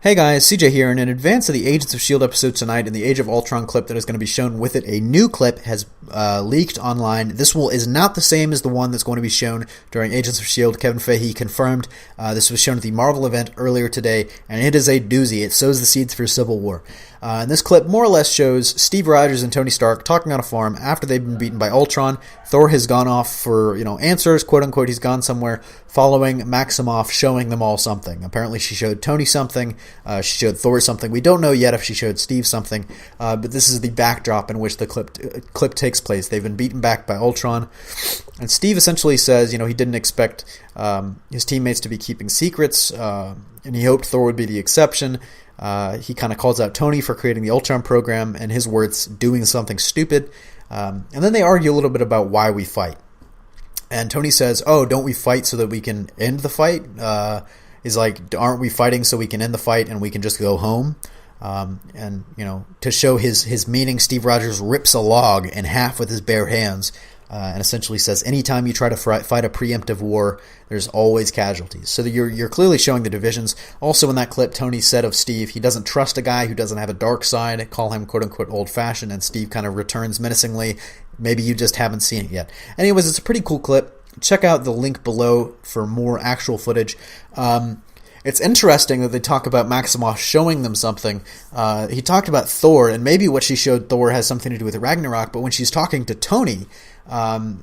Hey guys, CJ here, and in advance of the Agents of S.H.I.E.L.D. episode tonight and the Age of Ultron clip that is going to be shown with it, a new clip has leaked online. This is not the same as the one that's going to be shown during Agents of S.H.I.E.L.D. Kevin Feige confirmed. This was shown at the Marvel event earlier today, and it is a doozy. It sows the seeds for Civil War. And this clip more or less shows Steve Rogers and Tony Stark talking on a farm after they've been beaten by Ultron. Thor has gone off for, answers, quote unquote. He's gone somewhere, following Maximoff, showing them all something. Apparently she showed Tony something. She showed Thor something. We don't know yet if she showed Steve something, but this is the backdrop in which the clip takes place. They've been beaten back by Ultron, and Steve essentially says, he didn't expect his teammates to be keeping secrets, and he hoped Thor would be the exception. He kind of calls out Tony for creating the Ultron program, and his words, doing something stupid. And then they argue a little bit about why we fight. And Tony says, oh, don't we fight so that we can end the fight? He's like, aren't we fighting so we can end the fight and we can just go home? And to show his meaning, Steve Rogers rips a log in half with his bare hands, and essentially says, anytime you try to fight a preemptive war, there's always casualties. So you're clearly showing the divisions. Also in that clip, Tony said of Steve, he doesn't trust a guy who doesn't have a dark side, call him quote-unquote old-fashioned, and Steve kind of returns menacingly, maybe you just haven't seen it yet. Anyways, it's a pretty cool clip. Check out the link below for more actual footage. It's interesting that they talk about Maximoff showing them something. He talked about Thor, and maybe what she showed Thor has something to do with Ragnarok, but when she's talking to Tony,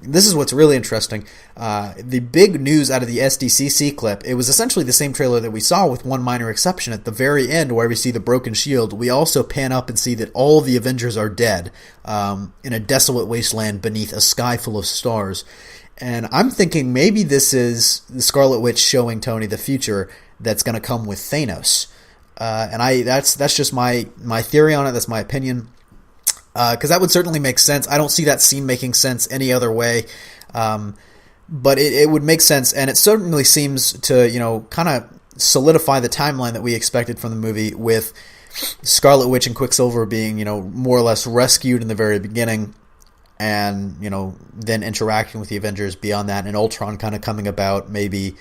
this is what's really interesting. The big news out of the SDCC clip, it was essentially the same trailer that we saw with one minor exception. At the very end, where we see the broken shield, we also pan up and see that all the Avengers are dead in a desolate wasteland beneath a sky full of stars. And I'm thinking maybe this is the Scarlet Witch showing Tony the future that's going to come with Thanos. And that's just my theory on it. That's my opinion. Because that would certainly make sense. I don't see that scene making sense any other way. But it would make sense, and it certainly seems to, kind of solidify the timeline that we expected from the movie, with Scarlet Witch and Quicksilver being, more or less rescued in the very beginning, and, then interacting with the Avengers beyond that, and Ultron kind of coming about, maybe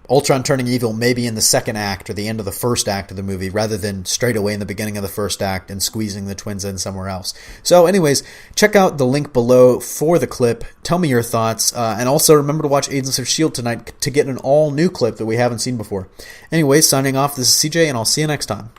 Ultron turning evil maybe in the second act or the end of the first act of the movie, rather than straight away in the beginning of the first act and squeezing the twins in somewhere else. So anyways, check out the link below for the clip. Tell me your thoughts. And also remember to watch Agents of S.H.I.E.L.D. tonight to get an all-new clip that we haven't seen before. Anyways, signing off, this is CJ, and I'll see you next time.